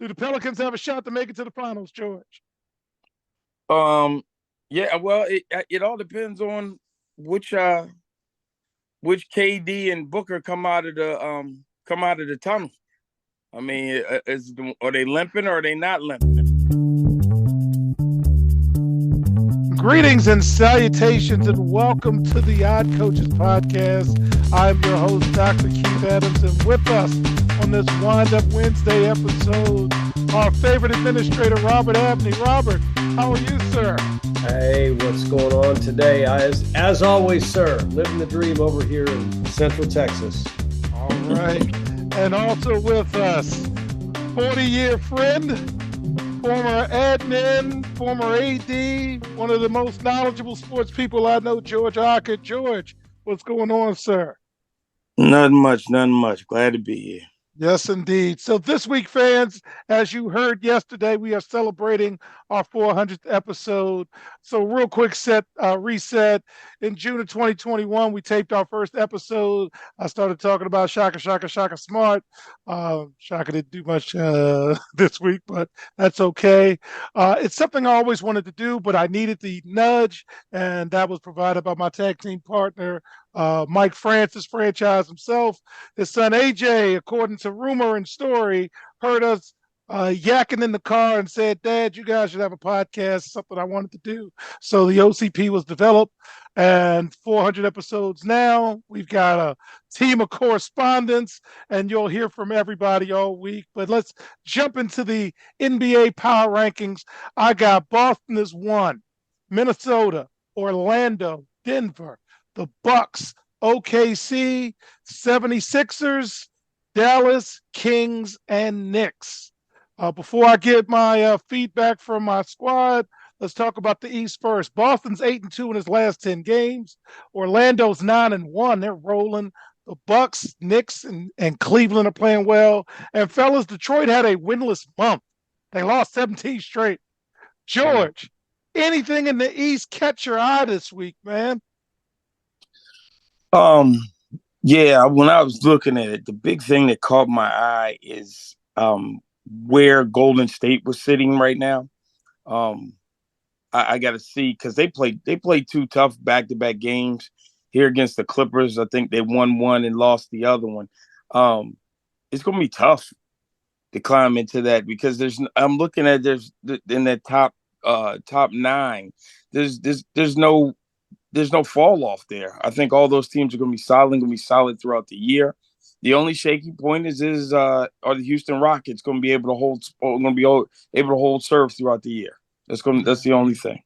Do the Pelicans have a shot to make it to the finals, George? Um, yeah, well, it all depends on which uh which KD and Booker come out of the tunnel. I mean, are they limping or are they not limping? Greetings and salutations, and welcome to the Odd Coaches Podcast. I'm your host, Dr. Keith Adams, and with us on this Wind Up Wednesday episode, our favorite administrator, Robert Abney. Robert, how are you, sir? Hey, what's going on today? As always, sir, living the dream over here in Central Texas. All right. And also with us, 40-year friend, former admin, former AD, one of the most knowledgeable sports people I know, George Ockett. George, what's going on, sir? Nothing much. Glad to be here. Yes, indeed. So this week, fans, as you heard yesterday, we are celebrating our 400th episode. So real quick reset. In June of 2021, we taped our first episode. I started talking about Shaka Smart. Shaka didn't do much this week, but that's okay. It's something I always wanted to do, but I needed the nudge, and that was provided by my tag team partner, Mike Francis, franchise himself. His son AJ, according to rumor and story, heard us yakking in the car and said, "Dad, you guys should have a podcast," something I wanted to do. So the OCP was developed, and 400 episodes now. We've got a team of correspondents, and you'll hear from everybody all week. But let's jump into the NBA power rankings. I got Boston as 1, Minnesota, Orlando, Denver, the Bucks, OKC, 76ers, Dallas, Kings, and Knicks. Before I get my feedback from my squad, let's talk about the East first. Boston's 8-2 in his last 10 games. Orlando's 9-1. They're rolling. The Bucks, Knicks, and Cleveland are playing well. And fellas, Detroit had a winless month. They lost 17 straight. George, anything in the East catch your eye this week, man? Yeah, when I was looking at it, the big thing that caught my eye is where Golden State was sitting right now. I got to see, because they played two tough back-to-back games here against the Clippers. I think they won one and lost the other one. It's going to be tough to climb into that, because I'm looking at in that top 9. There's no fall off there. I think all those teams are going to be solid throughout the year. The only shaky point is are the Houston Rockets going to be able to hold serve throughout the year? That's the only thing.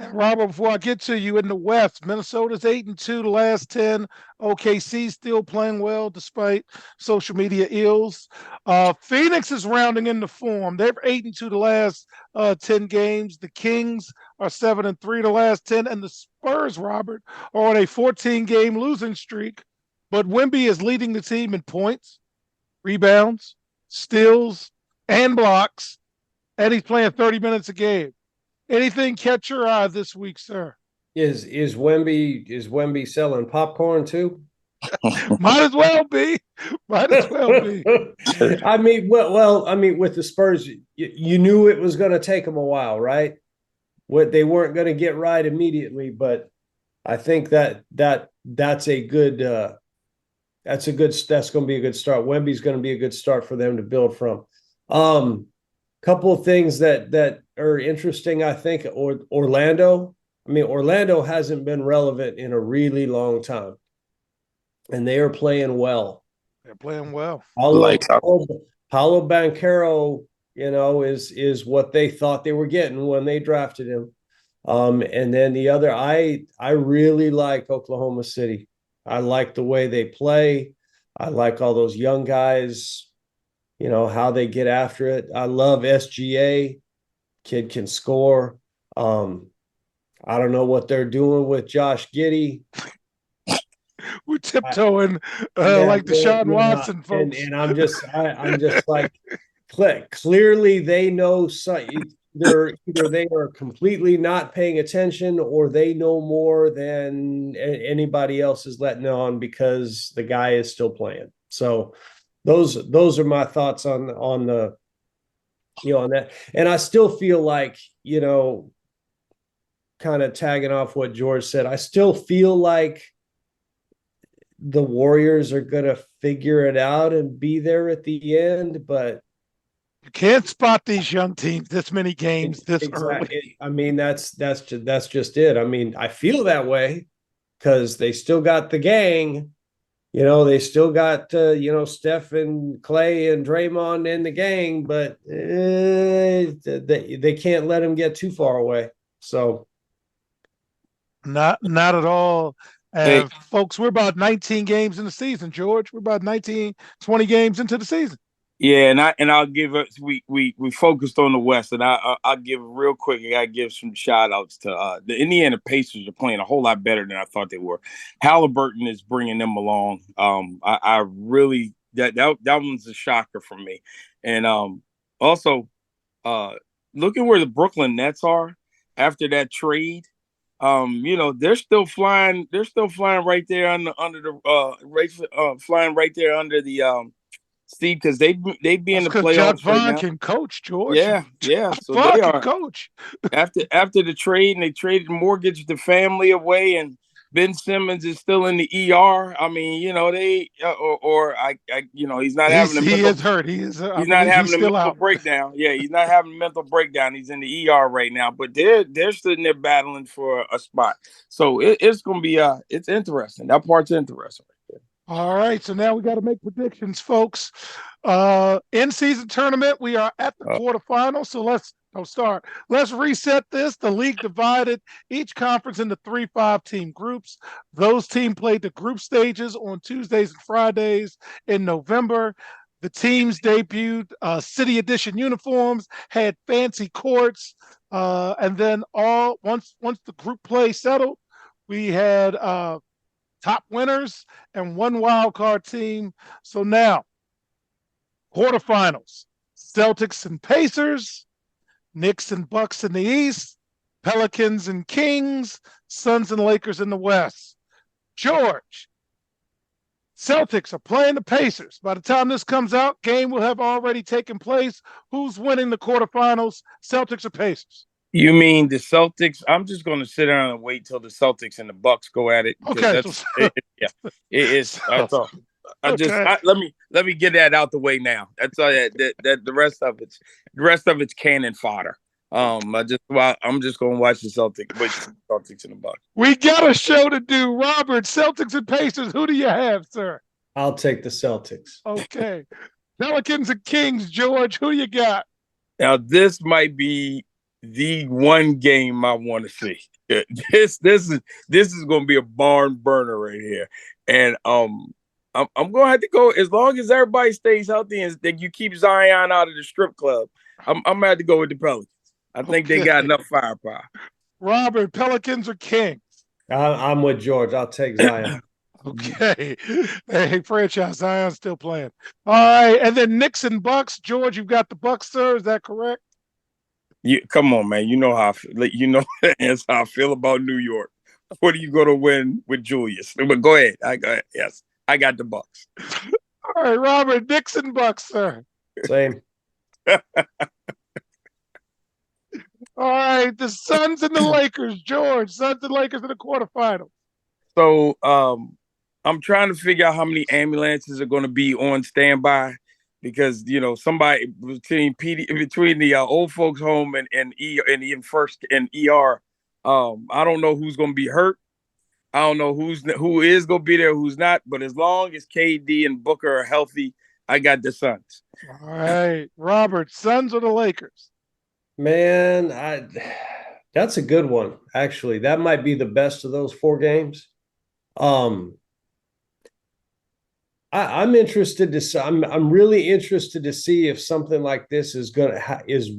And Robert, before I get to you, in the West, Minnesota's 8-2 the last 10. OKC still playing well despite social media ills. Phoenix is rounding into form. They're 8-2 the last 10 games. The Kings are 7-3 the last 10, and the Spurs, Robert, are on a 14-game losing streak. But Wemby is leading the team in points, rebounds, steals, and blocks, and he's playing 30 minutes a game. Anything catch your eye this week, sir? Is Wemby selling popcorn too? Might as well be. Might as well be. I mean, with the Spurs, you knew it was going to take them a while, right? They weren't going to get right immediately, but I think that's going to be a good start. Wemby's going to be a good start for them to build from. Couple of things that are interesting, I think. Orlando hasn't been relevant in a really long time, and they are playing well. They're playing well. Paolo Banchero, is what they thought they were getting when they drafted him. And then the other, I really like Oklahoma City. I like the way they play. I like all those young guys. How they get after it. I love SGA. Kid can score. I don't know what they're doing with Josh Giddey. We're tiptoeing like Deshaun Watson, folks. And I'm just like, clearly they know something. Either they are completely not paying attention, or they know more than anybody else is letting on, because the guy is still playing. So those are my thoughts on the on that. And I still feel like, kind of tagging off what George said, I still feel like the Warriors are going to figure it out and be there at the end, but you can't spot these young teams this many games this early. I mean, that's just it. I mean, I feel that way because they still got the gang. They still got Steph and Clay and Draymond in the gang, but they can't let them get too far away. So not at all. Hey, Folks, we're about 19 games in the season, George. We're about 19, 20 games into the season. yeah, and I'll give us we focused on the West, and I'll give real quick. I gotta give some shout outs to the Indiana Pacers are playing a whole lot better than I thought they were. Halliburton is bringing them along. I really that one's a shocker for me, and also looking where the Brooklyn Nets are after that trade. They're still flying. They're still flying right there flying right there under the Steve, because they be in the Jacques playoffs right Vaughn now. can coach, George. Yeah. So Vaughn they can are coach. after the trade, and they traded mortgage the family away, and Ben Simmons is still in the ER. I mean, they he's not having a He mental. is hurt. He is. I He's not believe he's having a still mental out. breakdown. Yeah, he's not having a mental breakdown. He's in the ER right now, but they're sitting there battling for a spot. So it's gonna be it's interesting. That part's interesting. All right, so now we got to make predictions, folks. In season tournament, we are at the quarterfinals. So let's start. Let's reset this. The league divided each conference into 3 5-team groups. Those teams played the group stages on Tuesdays and Fridays in November. The teams debuted city edition uniforms, had fancy courts, and then once the group play settled, we had top winners and one wild card team. So now, quarterfinals: Celtics and Pacers, Knicks and Bucks in the East, Pelicans and Kings, Suns and Lakers in the West. George, Celtics are playing the Pacers. By the time this comes out, game will have already taken place. Who's winning the quarterfinals, Celtics or Pacers? You mean the Celtics? I'm just going to sit down and wait till the Celtics and the Bucks go at it. Okay, It's that's all. Let me get that out the way now. That's all. That the rest of it's cannon fodder. I'm just going to watch the Celtics. Wait for the Celtics and the Bucks. We got a show to do, Robert. Celtics and Pacers. Who do you have, sir? I'll take the Celtics. Okay. Pelicans and Kings, George. Who you got? Now this might be the one game I want to see. This is going to be a barn burner right here, and I'm going to have to go as long as everybody stays healthy and that you keep Zion out of the strip club. I'm going to have to go with the Pelicans. I think they got enough firepower. Robert, Pelicans or Kings? I'm with George. I'll take Zion. Okay. Hey, franchise Zion's still playing. All right, and then Knicks and Bucks. George, you've got the Bucks, sir. Is that correct? Come on, man. You know how that's how I feel about New York. What are you going to win with Julius? But go ahead. Yes, I got the Bucks. All right, Robert, Knicks and Bucks, sir. Same. All right, the Suns and the Lakers, George. Suns and Lakers in the quarterfinals. So I'm trying to figure out how many ambulances are going to be on standby, because somebody between the old folks home and first and ER. I don't know who's going to be hurt. I don't know who is going to be there, who's not. But as long as KD and Booker are healthy, I got the Suns. All right, Robert, Suns or the Lakers? Man, that's a good one. Actually, that might be the best of those 4 games. I'm interested to. I'm really interested to see if something like this is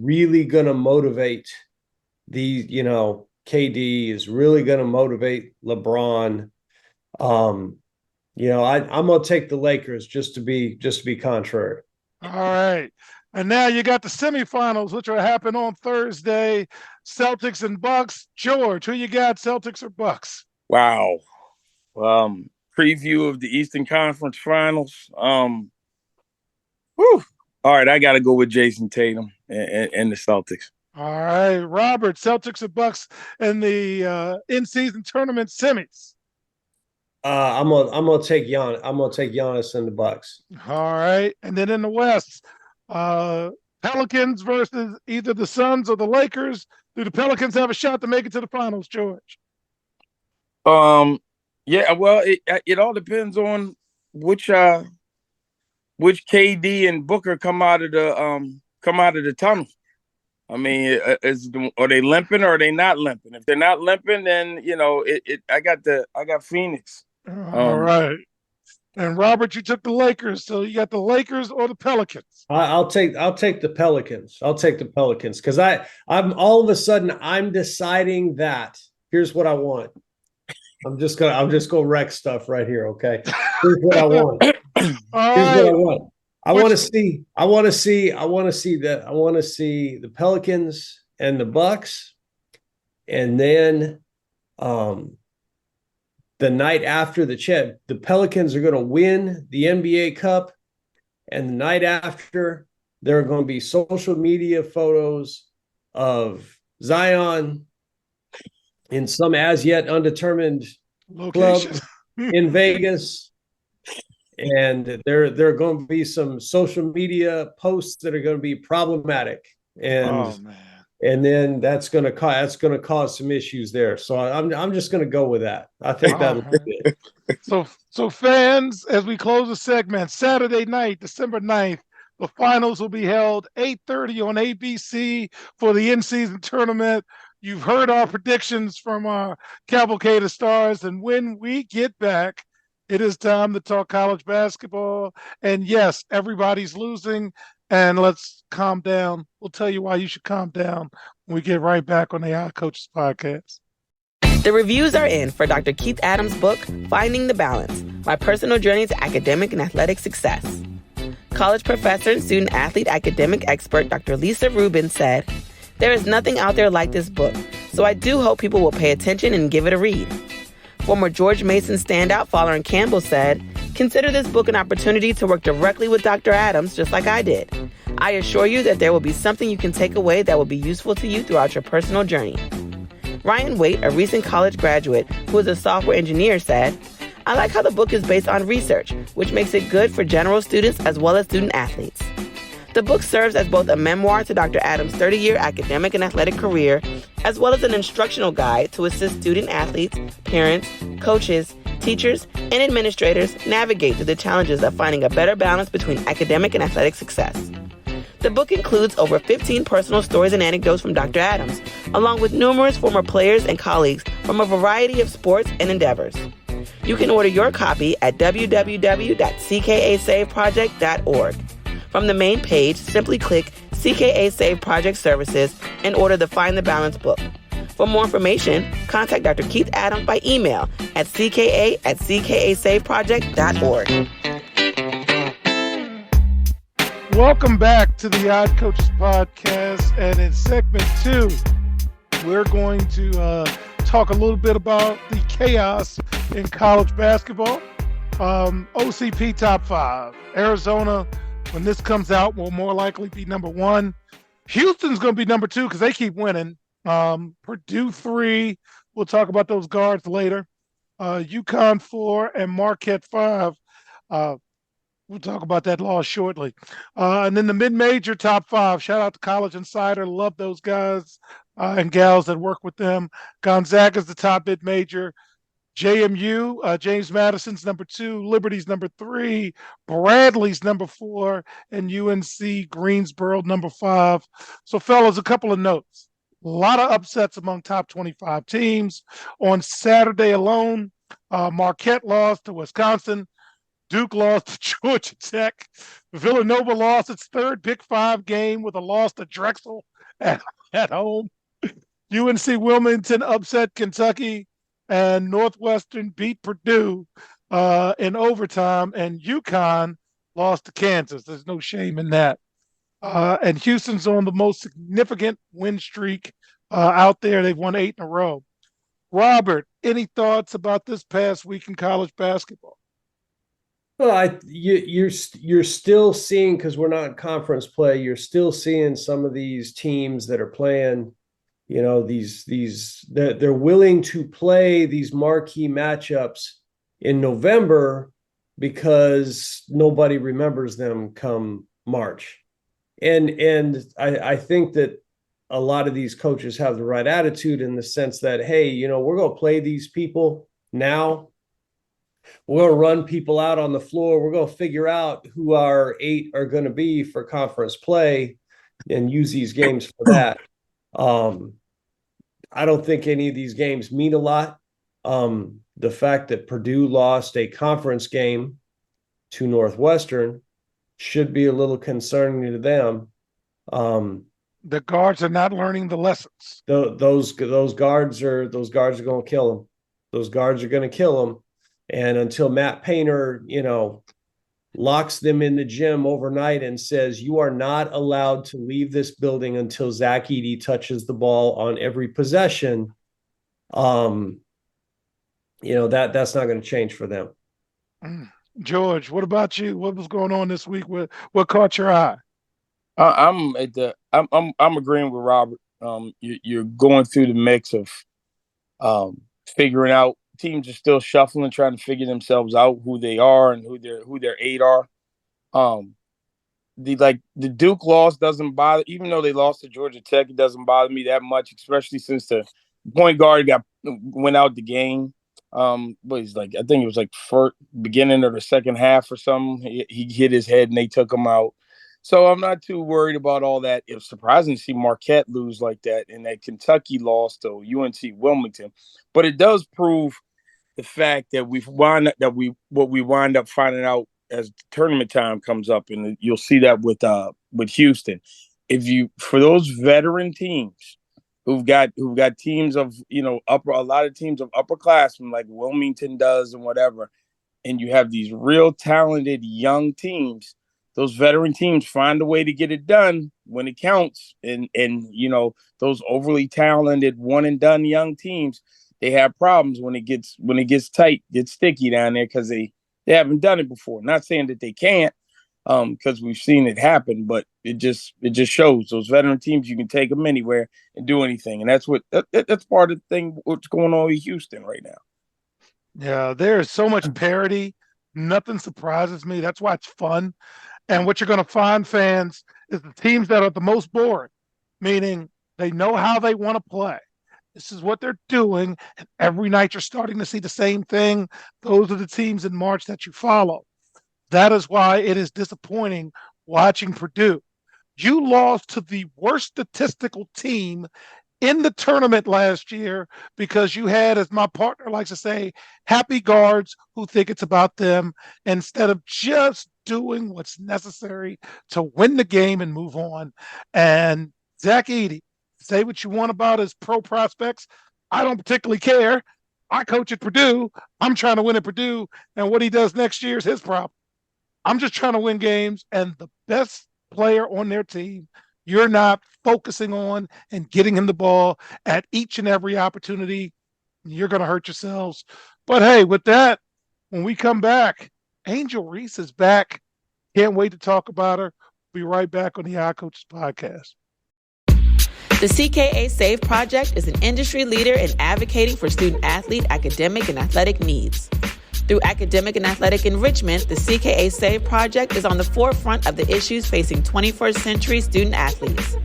really gonna motivate the. KD is really gonna motivate LeBron. I'm gonna take the Lakers just to be contrary. All right. And now you got the semifinals, which will happen on Thursday. Celtics and Bucks. George, who you got, Celtics or Bucks? Wow. Preview of the Eastern Conference Finals. All right, I got to go with Jason Tatum. and the Celtics. All right, Robert, Celtics and Bucks in the in-season tournament semis. I'm gonna take Giannis and the Bucks. All right, and then in the West, uh, Pelicans versus either the Suns or the Lakers. Do the Pelicans have a shot to make it to the finals, George? Yeah, well, it all depends on which KD and Booker come out of the tunnel. I mean, are they limping or are they not limping? If they're not limping, then I got Phoenix. All right. And Robert, you took the Lakers, so you got the Lakers or the Pelicans. I'll take the Pelicans. I'll take the Pelicans because I'm all of a sudden I'm deciding that here's what I want. I'm just gonna wreck stuff right here. Okay, here's what I want. Here's what I want. I want to see the Pelicans and the Bucks, and then the night after the Pelicans are going to win the NBA Cup, and the night after there are going to be social media photos of Zion in some as yet undetermined Location. club in Vegas. And there are going to be some social media posts that are going to be problematic, and then that's going to cause some issues there. So I'm just going to go with that. I think that'll be it. So fans, as we close the segment, Saturday night, December 9th, the finals will be held 8:30 on ABC for the in-season tournament. You've heard our predictions from our Cavalcade of Stars, and when we get back, it is time to talk college basketball. And yes, everybody's losing. And let's calm down. We'll tell you why you should calm down when we get right back on the Odd Coaches podcast. The reviews are in for Dr. Keith Adams' book, Finding the Balance, My Personal Journey to Academic and Athletic Success. College professor and student athlete academic expert Dr. Lisa Rubin said, "There is nothing out there like this book, so I do hope people will pay attention and give it a read." Former George Mason standout Folarin Campbell said, "Consider this book an opportunity to work directly with Dr. Adams, just like I did. I assure you that there will be something you can take away that will be useful to you throughout your personal journey." Ryan Waite, a recent college graduate who is a software engineer, said, "I like how the book is based on research, which makes it good for general students as well as student athletes." The book serves as both a memoir to Dr. Adams' 30-year academic and athletic career, as well as an instructional guide to assist student athletes, parents, coaches, teachers, and administrators navigate through the challenges of finding a better balance between academic and athletic success. The book includes over 15 personal stories and anecdotes from Dr. Adams, along with numerous former players and colleagues from a variety of sports and endeavors. You can order your copy at www.ckasaveproject.org. From the main page, simply click CKA Save Project Services and order the Find the Balance book. For more information, contact Dr. Keith Adams by email at cka@ckasaveproject.org. Welcome back to the Odd Coaches podcast. And in segment 2, we're going to talk a little bit about the chaos in college basketball. OCP top 5. Arizona, when this comes out, will more likely be number 1. Houston's going to be number 2 because they keep winning. Purdue 3. We'll talk about those guards later. UConn 4 and Marquette 5. We'll talk about that loss shortly. And then the mid-major top 5. Shout out to College Insider. Love those guys and gals that work with them. Gonzaga's the top mid-major. JMU, James Madison's number 2, Liberty's number 3, Bradley's number 4, and UNC Greensboro number 5. So, fellas, a couple of notes. A lot of upsets among top 25 teams. On Saturday alone, Marquette lost to Wisconsin. Duke lost to Georgia Tech. Villanova lost its 3rd Big 5 game with a loss to Drexel at home. UNC Wilmington upset Kentucky. And Northwestern beat Purdue in overtime, and UConn lost to Kansas. There's no shame in that. And Houston's on the most significant win streak out there. They've won 8 in a row. Robert, any thoughts about this past week in college basketball? Well, you're still seeing, because we're not in conference play, you're still seeing some of these teams that are playing, they're willing to play these marquee matchups in November because nobody remembers them come March. And I think that a lot of these coaches have the right attitude in the sense that, hey, we're going to play these people now. We're going to run people out on the floor. We're going to figure out who our 8 are going to be for conference play and use these games for that. I don't think any of these games mean a lot. The fact that Purdue lost a conference game to Northwestern should be a little concerning to them. The guards are not learning the lessons. Those guards are going to kill them. Those guards are going to kill them. And until Matt Painter, locks them in the gym overnight and says, you are not allowed to leave this building until Zach Edey touches the ball on every possession, that's not going to change for them. George, what about you? What was going on this week? What caught your eye? I'm agreeing with Robert. You're going through the mix of figuring out. Teams are still shuffling, trying to figure themselves out who they are and who their 8 are. The Duke loss doesn't bother, even though they lost to Georgia Tech. It doesn't bother me that much, especially since the point guard went out the game. But he's I think it was first beginning of the second half or something. He hit his head and they took him out. So I'm not too worried about all that. It was surprising to see Marquette lose like that, and that Kentucky lost to UNC Wilmington. But it does prove the fact that we wind up finding out as tournament time comes up, and you'll see that with Houston. For those veteran teams who've got teams of a lot of teams of upperclassmen like Wilmington does and whatever, and you have these real talented young teams, those veteran teams find a way to get it done when it counts, and those overly talented one and done young teams, they have problems when it gets tight, gets sticky down there because they haven't done it before. Not saying that they can't, because we've seen it happen, but it just shows those veteran teams, you can take them anywhere and do anything, and that's part of the thing what's going on with Houston right now. Yeah, there is so much parity. Nothing surprises me. That's why it's fun. And what you're going to find, fans, is the teams that are the most boring, meaning they know how they want to play. This is what they're doing. And every night you're starting to see the same thing. Those are the teams in March that you follow. That is why it is disappointing watching Purdue. You lost to the worst statistical team in the tournament last year because you had, as my partner likes to say, happy guards who think it's about them instead of just doing what's necessary to win the game and move on. And Zach Edey, say what you want about his pro prospects. I don't particularly care. I coach at Purdue. I'm trying to win at Purdue. And what he does next year is his problem. I'm just trying to win games. And the best player on their team, you're not focusing on and getting him the ball at each and every opportunity. You're going to hurt yourselves. But hey, with that, when we come back, Angel Reese is back. Can't wait to talk about her. Be right back on the iCoaches podcast. The CKA SAVE Project is an industry leader in advocating for student-athlete, academic, and athletic needs. Through academic and athletic enrichment, the CKA SAVE Project is on the forefront of the issues facing 21st century student-athletes.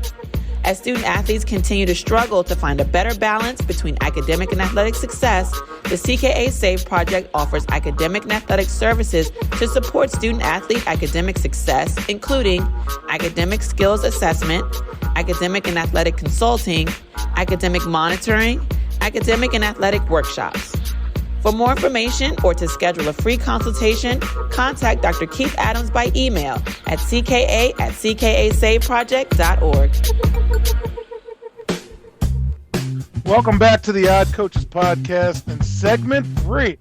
As student-athletes continue to struggle to find a better balance between academic and athletic success, the CKA SAVE Project offers academic and athletic services to support student-athlete academic success, including academic skills assessment, academic and athletic consulting, academic monitoring, academic and athletic workshops. For more information or to schedule a free consultation, contact Dr. Keith Adams by email at cka@ckasaveproject.org. Welcome back to the Odd Coaches podcast and segment 3.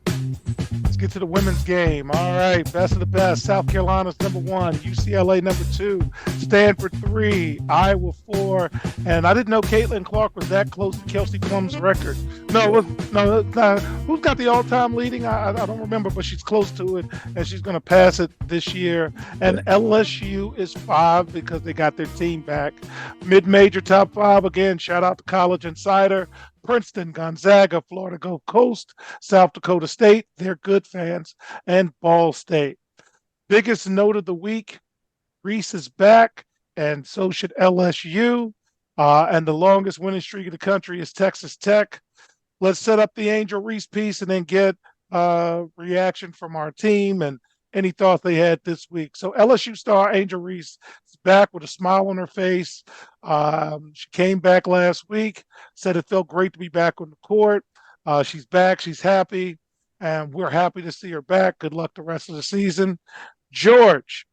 Let's get to the women's game. All right, best of the best. South Carolina's number 1, UCLA number 2, Stanford 3, Iowa 4, score. And I didn't know Caitlin Clark was that close to Kelsey Plum's record. No, who's got the all-time leading? I don't remember, but she's close to it, and she's going to pass it this year. And LSU is 5 because they got their team back. Mid-major top 5 again. Shout out to College Insider. Princeton, Gonzaga, Florida Gulf Coast, South Dakota State. They're good fans, and Ball State. Biggest note of the week: Reese is back, and so should LSU. And the longest winning streak in the country is Texas Tech. Let's set up the Angel Reese piece and then get reaction from our team and any thoughts they had this week. So LSU star Angel Reese is back with a smile on her face. She came back last week, said it felt great to be back on the court. She's back. She's happy, and we're happy to see her back. Good luck the rest of the season. George,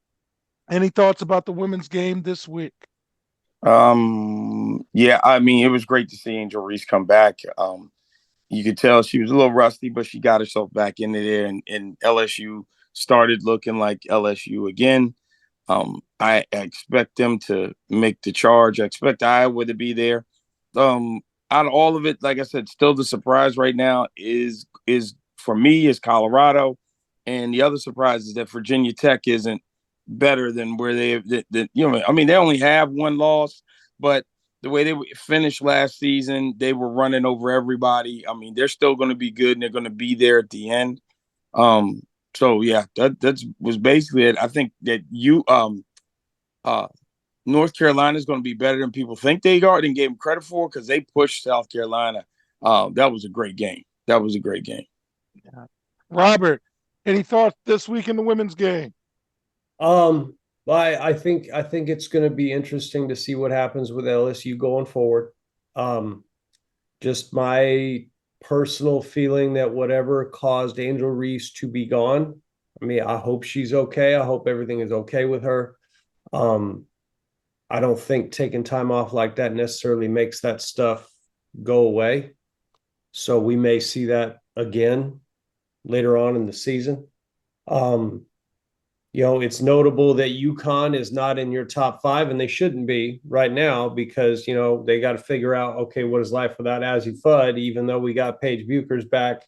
any thoughts about the women's game this week? Yeah, I mean, it was great to see Angel Reese come back. You could tell she was a little rusty, but she got herself back into there, and LSU started looking like LSU again. I expect them to make the charge. I expect Iowa to be there. Out of all of it, like I said, still the surprise right now is for me is Colorado, and the other surprise is that Virginia Tech isn't better than where I mean, they only have one loss, but the way they finished last season, they were running over everybody. I mean, they're still going to be good, and they're going to be there at the end. So yeah, that was basically it. I think that North Carolina is going to be better than people think they are and gave them credit for, because they pushed South Carolina. That was a great game. That was a great game. Yeah. Robert, any thoughts this week in the women's game? I think it's going to be interesting to see what happens with LSU going forward. Just my personal feeling that whatever caused Angel Reese to be gone, I mean, I hope she's okay. I hope everything is okay with her. I don't think taking time off like that necessarily makes that stuff go away. So we may see that again later on in the season. It's notable that UConn is not in your top 5, and they shouldn't be right now, because, they got to figure out, okay, what is life without Azzi Fudd? Even though we got Paige Buchers back,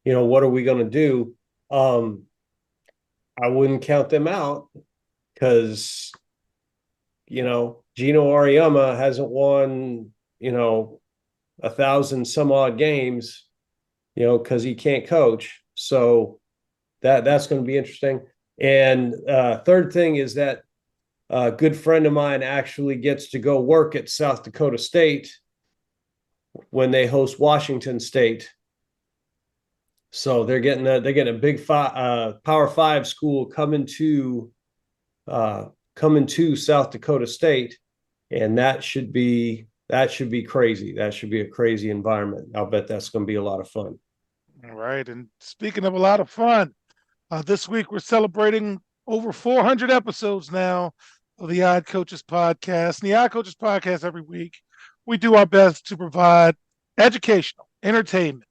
what are we going to do? I wouldn't count them out, because, Gino Auriemma hasn't won, 1,000 some odd games, because he can't coach. So that's going to be interesting. And third thing is that a good friend of mine actually gets to go work at South Dakota State when they host Washington State. So they're getting a big Power 5 school coming to South Dakota State, and that should be crazy. That should be a crazy environment. I'll bet that's going to be a lot of fun. All right. And speaking of a lot of fun, this week we're celebrating over 400 episodes now of the Odd Coaches Podcast. And the Odd Coaches Podcast, every week, we do our best to provide educational, entertainment,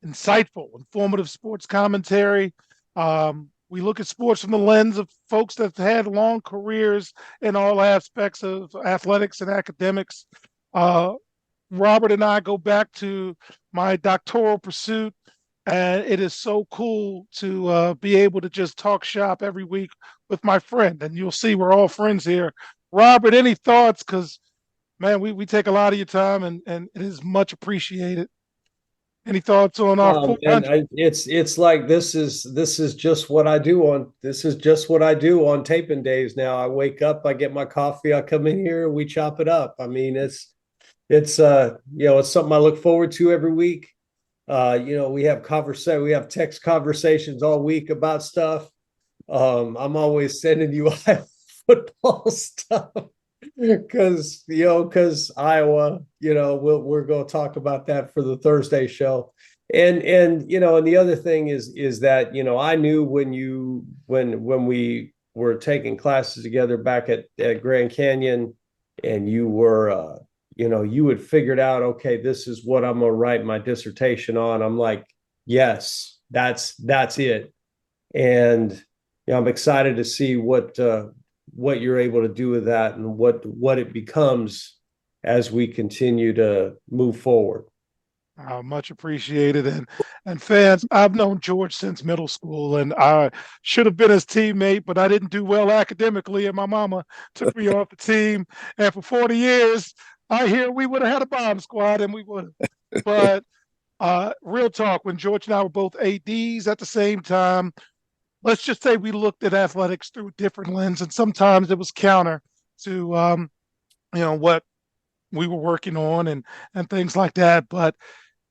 insightful, informative sports commentary. We look at sports from the lens of folks that have had long careers in all aspects of athletics and academics. Robert and I go back to my doctoral pursuit, and it is so cool to be able to just talk shop every week with my friend. And you'll see we're all friends here. Robert, any thoughts? Because, man, we take a lot of your time, and it is much appreciated. Any thoughts on our? It's like this is just what I do on taping days now. I wake up, I get my coffee, I come in here, we chop it up. I mean, it's something I look forward to every week. We have text conversations all week about stuff. I'm always sending you football stuff because Iowa, we're going to talk about that for the Thursday show. And the other thing is that, I knew when we were taking classes together back at Grand Canyon, and you were, you had figured out, okay, this is what I'm going to write my dissertation on. I'm like, yes, that's it. And I'm excited to see what you're able to do with that, and what it becomes as we continue to move forward. Much appreciated. And fans, I've known George since middle school, and I should have been his teammate, but I didn't do well academically, and my mama took me off the team. And for 40 years, I hear we would have had a bomb squad, and we would have. But real talk, when George and I were both ADs at the same time, let's just say we looked at athletics through a different lens, and sometimes it was counter to what we were working on and things like that. But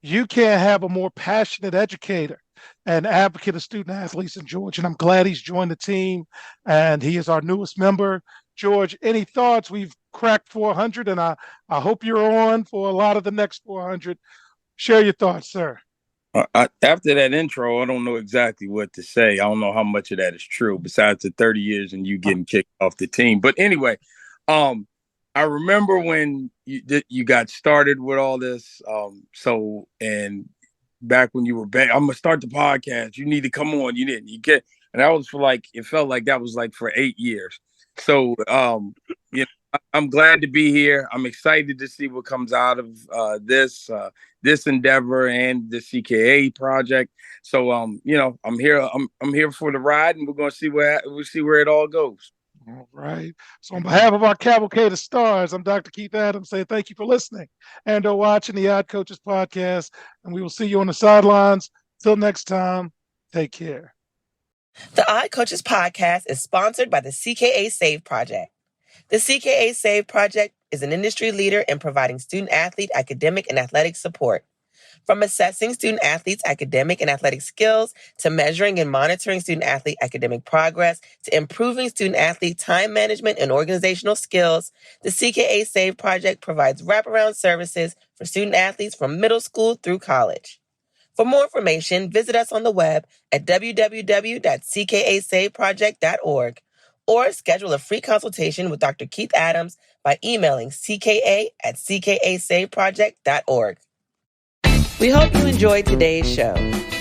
you can't have a more passionate educator and advocate of student athletes than George. And I'm glad he's joined the team, and he is our newest member. George, any thoughts? We've cracked 400, and I hope you're on for a lot of the next 400. Share your thoughts, sir. After that intro, I don't know exactly what to say. I don't know how much of that is true, besides the 30 years and you getting kicked off the team. But anyway, I remember when you got started with all this. And back when you were back, I'm gonna start the podcast. You need to come on. You didn't. You get, and that was for it felt like that was for 8 years. So I'm glad to be here. I'm excited to see what comes out of this endeavor and the CKA project. So I'm here. I'm here for the ride, and we're gonna see where it all goes. All right. So on behalf of our cavalcade of stars, I'm Dr. Keith Adams saying thank you for listening and watching the Odd Coaches podcast. And we will see you on the sidelines. Till next time, take care. The Odd Coaches podcast is sponsored by the CKA Save Project. The CKA Save Project is an industry leader in providing student-athlete academic and athletic support. From assessing student-athletes' academic and athletic skills, to measuring and monitoring student-athlete academic progress, to improving student-athlete time management and organizational skills, the CKA Save Project provides wraparound services for student-athletes from middle school through college. For more information, visit us on the web at www.ckasaveproject.org or schedule a free consultation with Dr. Keith Adams by emailing cka@ckasaveproject.org. We hope you enjoyed today's show.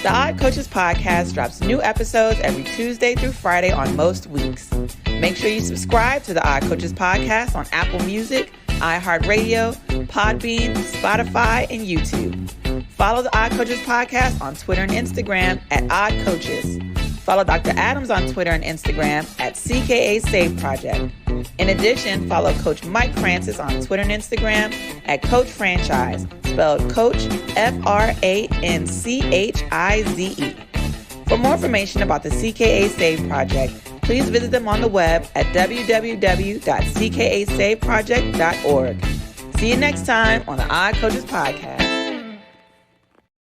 The Odd Coaches podcast drops new episodes every Tuesday through Friday on most weeks. Make sure you subscribe to the Odd Coaches podcast on Apple Music, iHeartRadio, Podbean, Spotify, and YouTube. Follow the Odd Coaches podcast on Twitter and Instagram at Odd Coaches. Follow Dr. Adams on Twitter and Instagram at CKA Save Project. In addition, follow Coach Mike Francis on Twitter and Instagram at Coach Franchise, spelled Coach FRANCHIZE. For more information about the CKA Save Project, please visit them on the web at www.ckasaveproject.org. See you next time on the Odd Coaches podcast.